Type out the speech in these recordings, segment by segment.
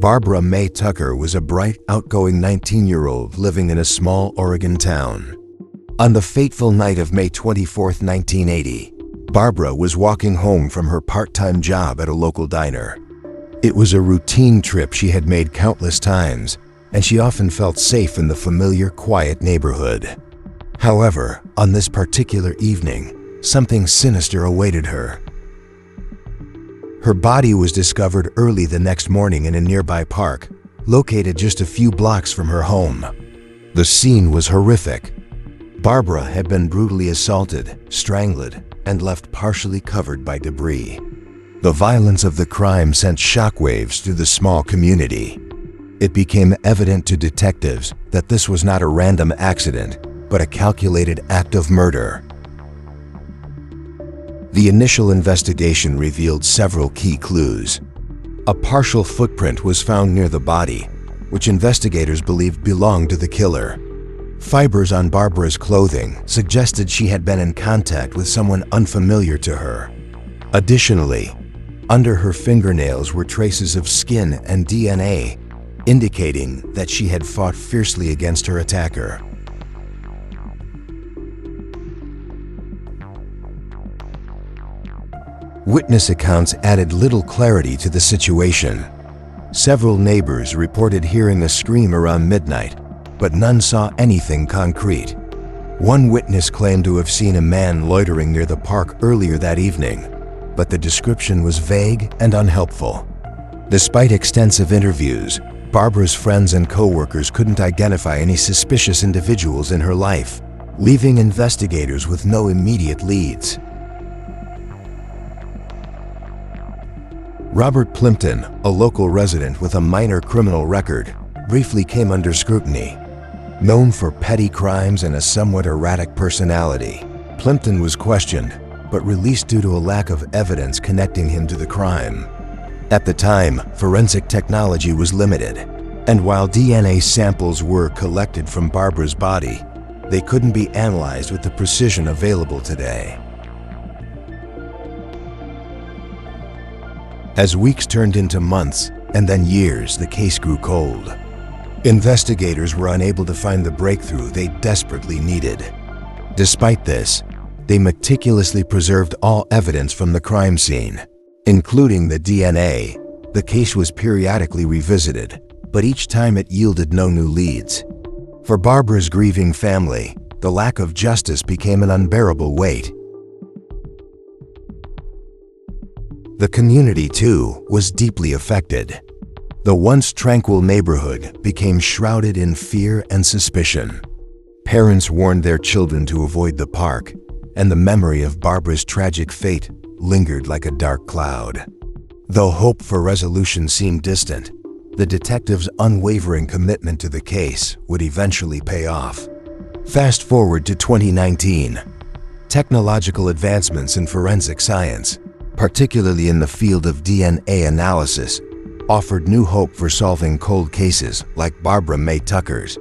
Barbara Mae Tucker was a bright, outgoing 19-year-old living in a small Oregon town. On the fateful night of May 24, 1980, Barbara was walking home from her part-time job at a local diner. It was a routine trip she had made countless times, and she often felt safe in the familiar, quiet neighborhood. However, on this particular evening, something sinister awaited her. Her body was discovered early the next morning in a nearby park, located just a few blocks from her home. The scene was horrific. Barbara had been brutally assaulted, strangled, and left partially covered by debris. The violence of the crime sent shockwaves through the small community. It became evident to detectives that this was not a random accident, but a calculated act of murder. The initial investigation revealed several key clues. A partial footprint was found near the body, which investigators believed belonged to the killer. Fibers on Barbara's clothing suggested she had been in contact with someone unfamiliar to her. Additionally, under her fingernails were traces of skin and DNA, indicating that she had fought fiercely against her attacker. Witness accounts added little clarity to the situation. Several neighbors reported hearing a scream around midnight, but none saw anything concrete. One witness claimed to have seen a man loitering near the park earlier that evening, but the description was vague and unhelpful. Despite extensive interviews, Barbara's friends and co-workers couldn't identify any suspicious individuals in her life, leaving investigators with no immediate leads. Robert Plympton, a local resident with a minor criminal record, briefly came under scrutiny. Known for petty crimes and a somewhat erratic personality, Plympton was questioned, but released due to a lack of evidence connecting him to the crime. At the time, forensic technology was limited, and while DNA samples were collected from Barbara's body, they couldn't be analyzed with the precision available today. As weeks turned into months and then years, the case grew cold. Investigators were unable to find the breakthrough they desperately needed. Despite this, they meticulously preserved all evidence from the crime scene, including the DNA. The case was periodically revisited, but each time it yielded no new leads. For Barbara's grieving family, the lack of justice became an unbearable weight. The community, too, was deeply affected. The once tranquil neighborhood became shrouded in fear and suspicion. Parents warned their children to avoid the park, and the memory of Barbara's tragic fate lingered like a dark cloud. Though hope for resolution seemed distant, the detectives' unwavering commitment to the case would eventually pay off. Fast forward to 2019. Technological advancements in forensic science, particularly in the field of DNA analysis, offered new hope for solving cold cases like Barbara Mae Tucker's.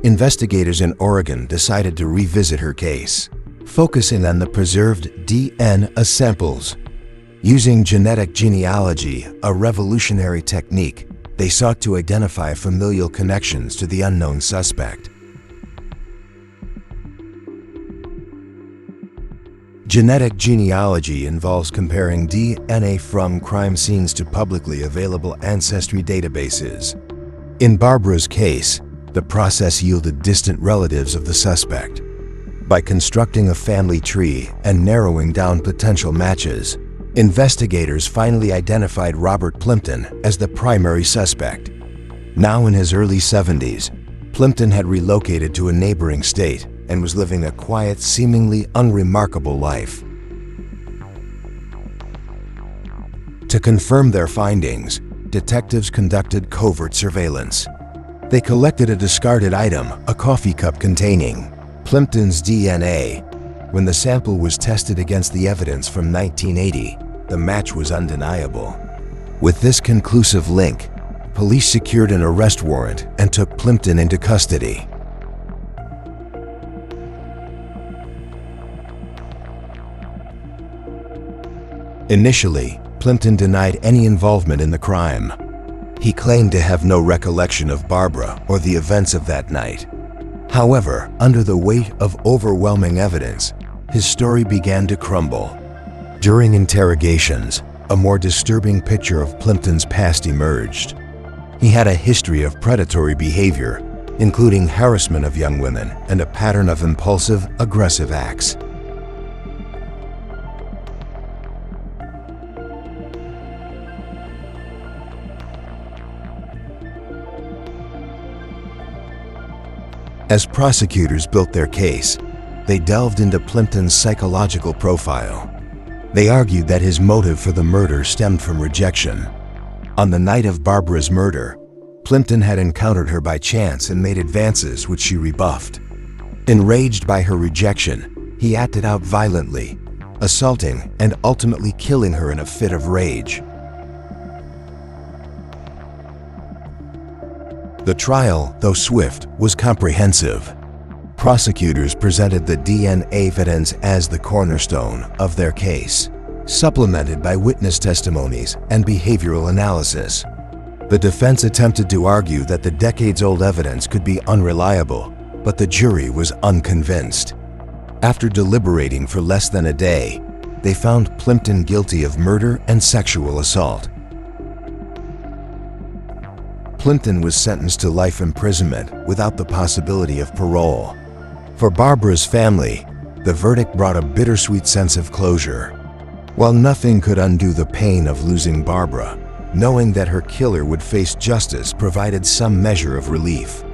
Investigators in Oregon decided to revisit her case, focusing on the preserved DNA samples. Using genetic genealogy, a revolutionary technique, they sought to identify familial connections to the unknown suspect. Genetic genealogy involves comparing DNA from crime scenes to publicly available ancestry databases. In Barbara's case, the process yielded distant relatives of the suspect. By constructing a family tree and narrowing down potential matches, investigators finally identified Robert Plympton as the primary suspect. Now in his early 70s, Plympton had relocated to a neighboring state and was living a quiet, seemingly unremarkable life. To confirm their findings, detectives conducted covert surveillance. They collected a discarded item, a coffee cup containing Plympton's DNA. When the sample was tested against the evidence from 1980, the match was undeniable. With this conclusive link, police secured an arrest warrant and took Plympton into custody. Initially, Plympton denied any involvement in the crime. He claimed to have no recollection of Barbara or the events of that night. However, under the weight of overwhelming evidence, his story began to crumble. During interrogations, a more disturbing picture of Plympton's past emerged. He had a history of predatory behavior, including harassment of young women and a pattern of impulsive, aggressive acts. As prosecutors built their case, they delved into Plympton's psychological profile. They argued that his motive for the murder stemmed from rejection. On the night of Barbara's murder, Plympton had encountered her by chance and made advances which she rebuffed. Enraged by her rejection, he acted out violently, assaulting and ultimately killing her in a fit of rage. The trial, though swift, was comprehensive. Prosecutors presented the DNA evidence as the cornerstone of their case, supplemented by witness testimonies and behavioral analysis. The defense attempted to argue that the decades-old evidence could be unreliable, but the jury was unconvinced. After deliberating for less than a day, they found Plympton guilty of murder and sexual assault. Plympton was sentenced to life imprisonment without the possibility of parole. For Barbara's family, the verdict brought a bittersweet sense of closure. While nothing could undo the pain of losing Barbara, knowing that her killer would face justice provided some measure of relief.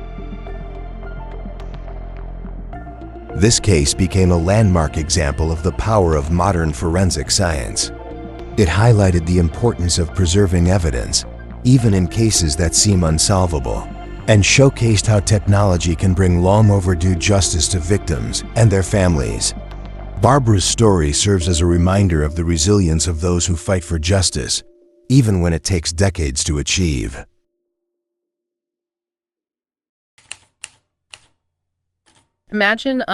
This case became a landmark example of the power of modern forensic science. It highlighted the importance of preserving evidence, even in cases that seem unsolvable, and showcased how technology can bring long-overdue justice to victims and their families. Barbara's story serves as a reminder of the resilience of those who fight for justice, even when it takes decades to achieve. Imagine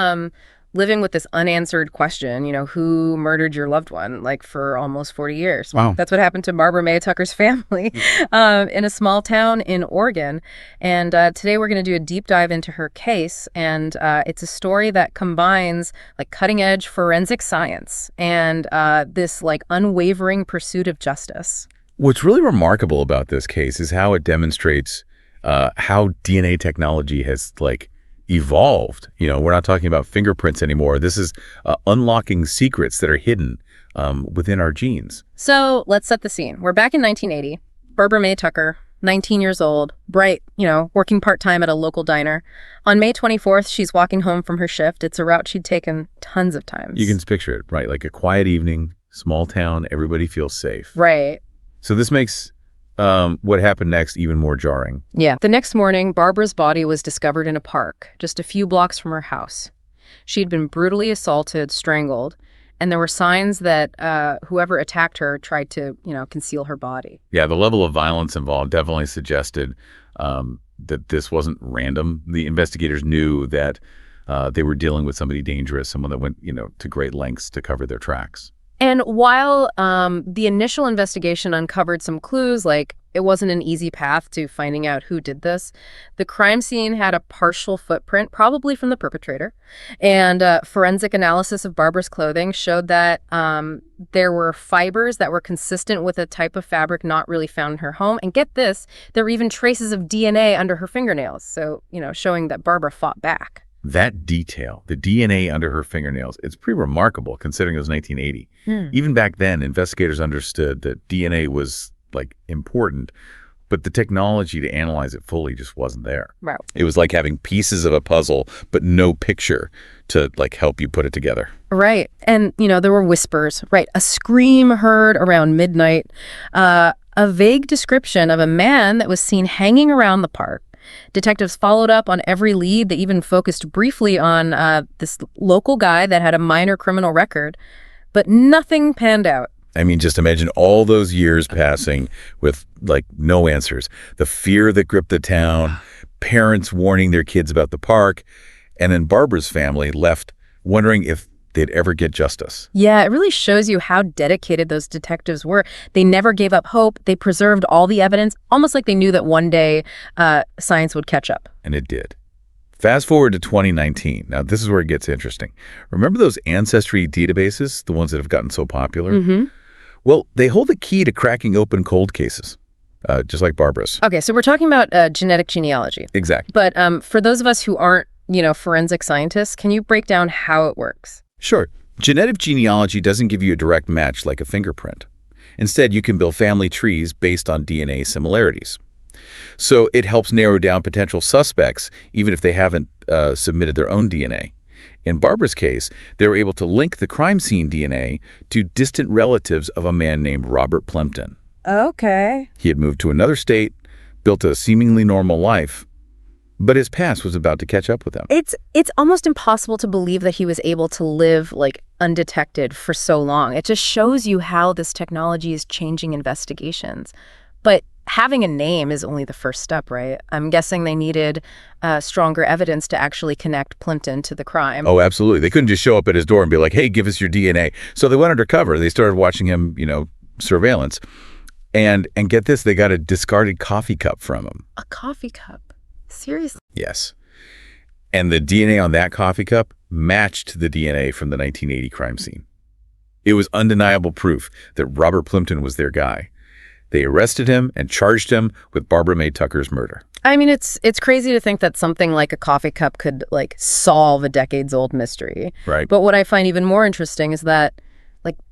living with this unanswered question, who murdered your loved one, like for almost 40 years. Wow. That's what happened to Barbara Mae Tucker's family in a small town in Oregon. And today we're going to do a deep dive into her case. And it's a story that combines like cutting edge forensic science and this like unwavering pursuit of justice. What's really remarkable about this case is how it demonstrates how DNA technology has evolved. We're not talking about fingerprints anymore. This is unlocking secrets that are hidden within our genes. So let's set the scene. We're back in 1980. Barbara Mae Tucker, 19 years old, bright, working part-time at a local diner. On May 24th, she's walking home from her shift. It's a route she'd taken tons of times. You can picture it, right? Like a quiet evening, small town, everybody feels safe. Right. So this makes what happened next even more jarring. Yeah. The next morning, Barbara's body was discovered in a park, just a few blocks from her house. She'd been brutally assaulted, strangled, and there were signs that whoever attacked her tried to, conceal her body. Yeah, the level of violence involved definitely suggested that this wasn't random. The investigators knew that they were dealing with somebody dangerous, someone that went, to great lengths to cover their tracks. And while the initial investigation uncovered some clues, like it wasn't an easy path to finding out who did this, the crime scene had a partial footprint, probably from the perpetrator. And forensic analysis of Barbara's clothing showed that there were fibers that were consistent with a type of fabric not really found in her home. And get this, there were even traces of DNA under her fingernails. So, showing that Barbara fought back. That detail, the DNA under her fingernails, it's pretty remarkable considering it was 1980. Even back then, investigators understood that DNA was important, but the technology to analyze it fully just wasn't there. Right. It was like having pieces of a puzzle, but no picture to help you put it together. Right. And, there were whispers, right? A scream heard around midnight, a vague description of a man that was seen hanging around the park. Detectives followed up on every lead. They even focused briefly on this local guy that had a minor criminal record, but nothing panned out. I mean, just imagine all those years passing with no answers. The fear that gripped the town, parents warning their kids about the park, and then Barbara's family left wondering if they'd ever get justice. Yeah, it really shows you how dedicated those detectives were. They never gave up hope. They preserved all the evidence, almost like they knew that one day science would catch up. And it did. Fast forward to 2019. Now, this is where it gets interesting. Remember those ancestry databases, the ones that have gotten so popular? Mm-hmm. Well, they hold the key to cracking open cold cases, just like Barbara's. Okay, so we're talking about genetic genealogy. Exactly. But for those of us who aren't, forensic scientists, can you break down how it works? Sure. Genetic genealogy doesn't give you a direct match like a fingerprint. Instead, you can build family trees based on DNA similarities. So it helps narrow down potential suspects, even if they haven't submitted their own DNA. In Barbara's case, they were able to link the crime scene DNA to distant relatives of a man named Robert Plympton. Okay. He had moved to another state, built a seemingly normal life, but his past was about to catch up with him. It's almost impossible to believe that he was able to live, undetected for so long. It just shows you how this technology is changing investigations. But having a name is only the first step, right? I'm guessing they needed stronger evidence to actually connect Plympton to the crime. Oh, absolutely. They couldn't just show up at his door and be like, hey, give us your DNA. So they went undercover. They started watching him, surveillance. And get this, they got a discarded coffee cup from him. A coffee cup? Seriously? Yes. And the DNA on that coffee cup matched the DNA from the 1980 crime scene. It was undeniable proof that Robert Plympton was their guy. They arrested him and charged him with Barbara Mae Tucker's murder. I mean, it's crazy to think that something like a coffee cup could, solve a decades-old mystery. Right. But what I find even more interesting is that,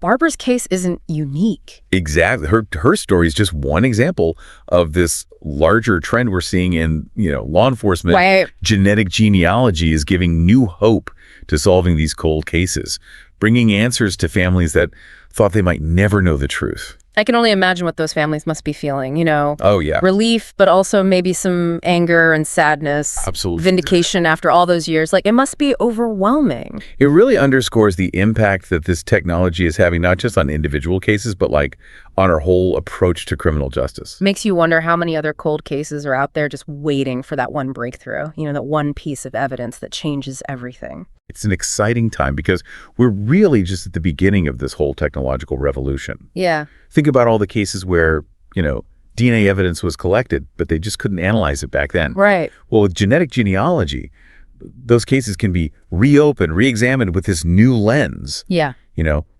Barbara's case isn't unique. Exactly. Her story is just one example of this larger trend we're seeing in, law enforcement. Right. Genetic genealogy is giving new hope to solving these cold cases, bringing answers to families that thought they might never know the truth. I can only imagine what those families must be feeling, Oh, yeah. relief, but also maybe some anger and sadness. Absolutely. Vindication after all those years. It must be overwhelming. It really underscores the impact that this technology is having, not just on individual cases, but on our whole approach to criminal justice. Makes you wonder how many other cold cases are out there just waiting for that one breakthrough, that one piece of evidence that changes everything. It's an exciting time because we're really just at the beginning of this whole technological revolution. Yeah. Think about all the cases where, DNA evidence was collected, but they just couldn't analyze it back then. Right. Well, with genetic genealogy, those cases can be reopened, re-examined with this new lens. Yeah.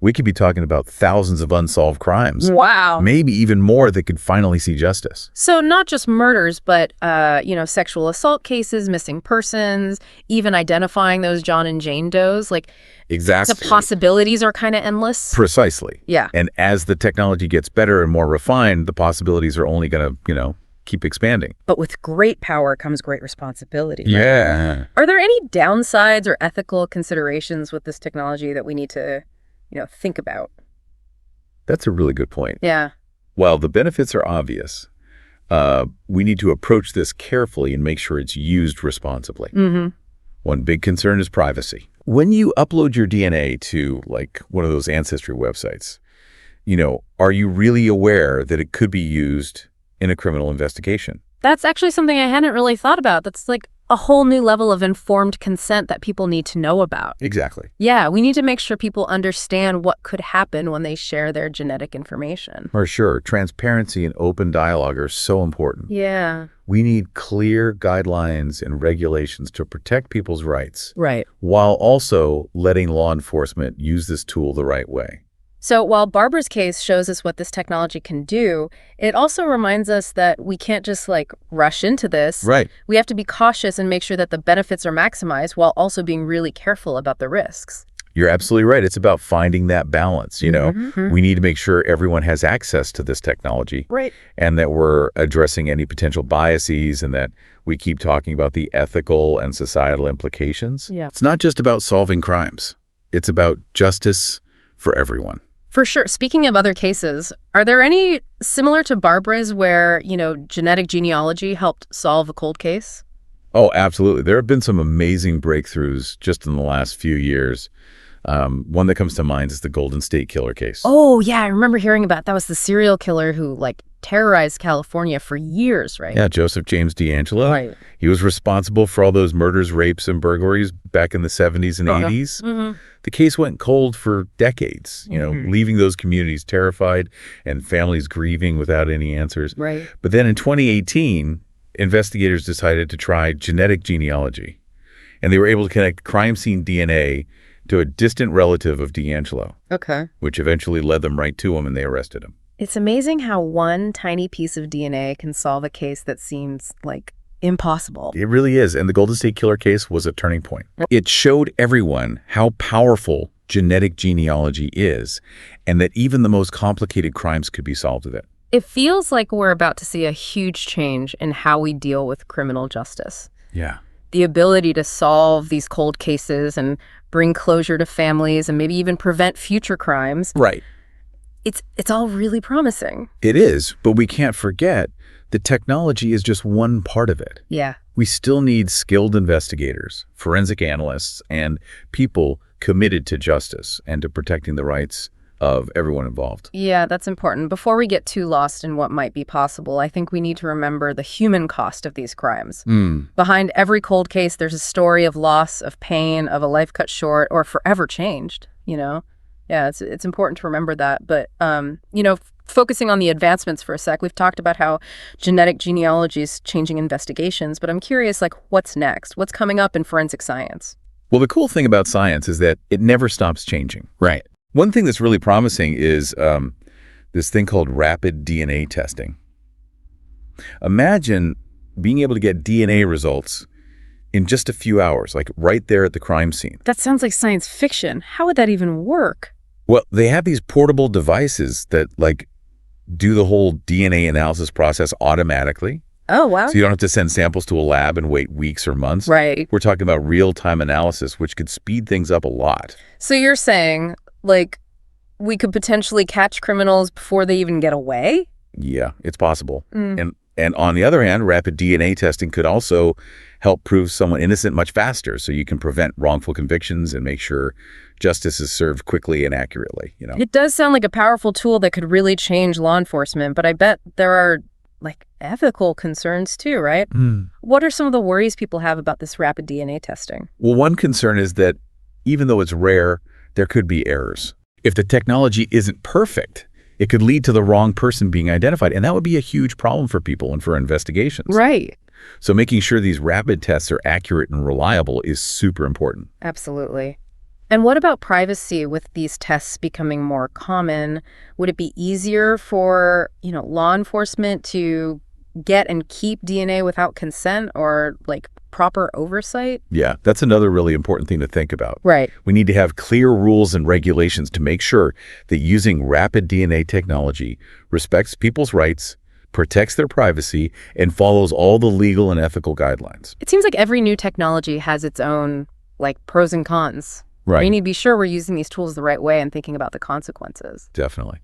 We could be talking about thousands of unsolved crimes. Wow. Maybe even more that could finally see justice. So not just murders, but, sexual assault cases, missing persons, even identifying those John and Jane Does. Exactly. The possibilities are kind of endless. Precisely. Yeah. And as the technology gets better and more refined, the possibilities are only going to, keep expanding. But with great power comes great responsibility. Right? Yeah. Are there any downsides or ethical considerations with this technology that we need to, think about? That's a really good point. Yeah. While the benefits are obvious, we need to approach this carefully and make sure it's used responsibly. Mm-hmm. One big concern is privacy. When you upload your DNA to one of those ancestry websites, are you really aware that it could be used in a criminal investigation? That's actually something I hadn't really thought about. That's a whole new level of informed consent that people need to know about. Exactly. Yeah, we need to make sure people understand what could happen when they share their genetic information. For sure. Transparency and open dialogue are so important. Yeah. We need clear guidelines and regulations to protect people's rights. Right. While also letting law enforcement use this tool the right way. So while Barbara's case shows us what this technology can do, it also reminds us that we can't just rush into this. Right. We have to be cautious and make sure that the benefits are maximized while also being really careful about the risks. You're absolutely right. It's about finding that balance. Mm-hmm. We need to make sure everyone has access to this technology. Right. And that we're addressing any potential biases and that we keep talking about the ethical and societal implications. Yeah. It's not just about solving crimes. It's about justice for everyone. For sure. Speaking of other cases, are there any similar to Barbara's where, genetic genealogy helped solve a cold case? Oh, absolutely. There have been some amazing breakthroughs just in the last few years. One that comes to mind is the Golden State Killer case. Oh, yeah. I remember hearing about that. Was the serial killer who, terrorized California for years, right? Yeah, Joseph James D'Angelo. Right. He was responsible for all those murders, rapes, and burglaries back in the 70s and 80s. Mm-hmm. The case went cold for decades, leaving those communities terrified and families grieving without any answers. Right. But then in 2018, investigators decided to try genetic genealogy, and they were able to connect crime scene DNA to a distant relative of D'Angelo, Okay. which eventually led them right to him, and they arrested him. It's amazing how one tiny piece of DNA can solve a case that seems like impossible. It really is, and the Golden State Killer case was a turning point. It showed everyone how powerful genetic genealogy is, and that even the most complicated crimes could be solved with it. It feels like we're about to see a huge change in how we deal with criminal justice. Yeah. The ability to solve these cold cases and bring closure to families and maybe even prevent future crimes. Right. It's all really promising. It is, but we can't forget that technology is just one part of it. Yeah. We still need skilled investigators, forensic analysts, and people committed to justice and to protecting the rights of everyone involved. Yeah, that's important. Before we get too lost in what might be possible, I think we need to remember the human cost of these crimes. Behind every cold case, there's a story of loss, of pain, of a life cut short, or forever changed, Yeah, it's important to remember that. But, focusing on the advancements for a sec, we've talked about how genetic genealogy is changing investigations, but I'm curious, what's next? What's coming up in forensic science? Well, the cool thing about science is that it never stops changing. Right. One thing that's really promising is this thing called rapid DNA testing. Imagine being able to get DNA results in just a few hours, like right there at the crime scene. That sounds like science fiction. How would that even work? Well, they have these portable devices that do the whole DNA analysis process automatically. Oh, wow. So you don't have to send samples to a lab and wait weeks or months. Right. We're talking about real-time analysis, which could speed things up a lot. So you're saying, we could potentially catch criminals before they even get away? Yeah, it's possible. And on the other hand, rapid DNA testing could also help prove someone innocent much faster, so you can prevent wrongful convictions and make sure justice is served quickly and accurately. It does sound like a powerful tool that could really change law enforcement, but I bet there are ethical concerns too, right? What are some of the worries people have about this rapid DNA testing? Well, one concern is that even though it's rare, there could be errors. If the technology isn't perfect, it could lead to the wrong person being identified, and that would be a huge problem for people and for investigations. Right. So making sure these rapid tests are accurate and reliable is super important. Absolutely. And what about privacy with these tests becoming more common? Would it be easier for, law enforcement to get and keep DNA without consent or proper oversight? Yeah, that's another really important thing to think about. Right. We need to have clear rules and regulations to make sure that using rapid DNA technology respects people's rights, protects their privacy, and follows all the legal and ethical guidelines. It seems like every new technology has its own pros and cons. Right. We need to be sure we're using these tools the right way and thinking about the consequences. Definitely.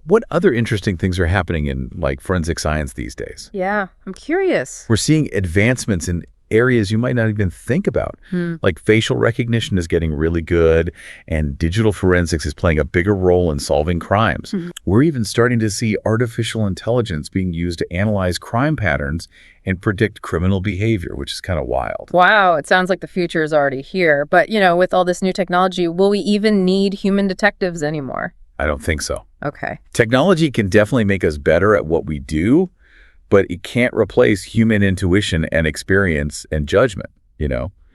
What other interesting things are happening in forensic science these days? Yeah, I'm curious. We're seeing advancements in areas you might not even think about. Facial recognition is getting really good, and digital forensics is playing a bigger role in solving crimes. We're even starting to see artificial intelligence being used to analyze crime patterns and predict criminal behavior, which is kind of wild. Wow, it sounds like the future is already here. But, with all this new technology, will we even need human detectives anymore? I don't think so. Okay. Technology can definitely make us better at what we do, but it can't replace human intuition and experience and judgment,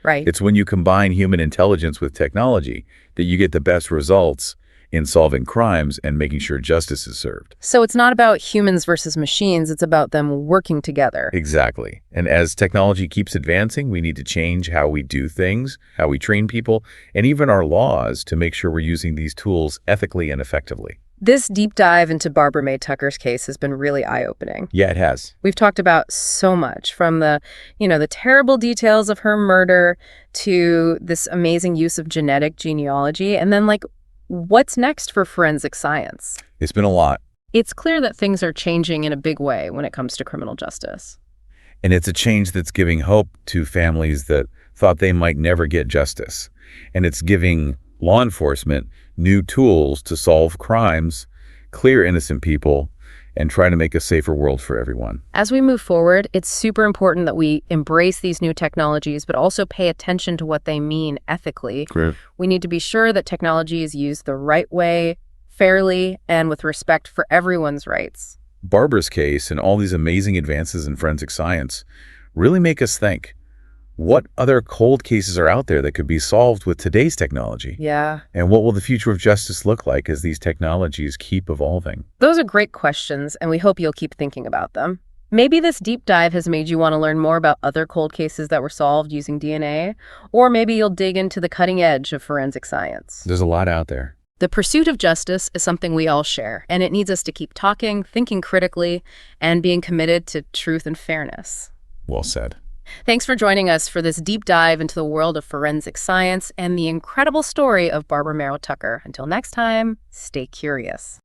Right. It's when you combine human intelligence with technology that you get the best results in solving crimes and making sure justice is served. So it's not about humans versus machines, it's about them working together. Exactly. And as technology keeps advancing, we need to change how we do things, how we train people, and even our laws to make sure we're using these tools ethically and effectively. This deep dive into Barbara Mae Tucker's case has been really eye-opening. Yeah, it has. We've talked about so much, from the terrible details of her murder to this amazing use of genetic genealogy, and then what's next for forensic science? It's been a lot. It's clear that things are changing in a big way when it comes to criminal justice. And it's a change that's giving hope to families that thought they might never get justice. And it's giving law enforcement new tools to solve crimes, clear innocent people, and try to make a safer world for everyone. As we move forward, it's super important that we embrace these new technologies, but also pay attention to what they mean ethically. Great. We need to be sure that technology is used the right way, fairly, and with respect for everyone's rights. Barbara's case and all these amazing advances in forensic science really make us think, what other cold cases are out there that could be solved with today's technology? Yeah. And what will the future of justice look like as these technologies keep evolving? Those are great questions, and we hope you'll keep thinking about them. Maybe this deep dive has made you want to learn more about other cold cases that were solved using DNA, or maybe you'll dig into the cutting edge of forensic science. There's a lot out there. The pursuit of justice is something we all share, and it needs us to keep talking, thinking critically, and being committed to truth and fairness. Well said. Thanks for joining us for this deep dive into the world of forensic science and the incredible story of Barbara Mae Tucker. Until next time, stay curious.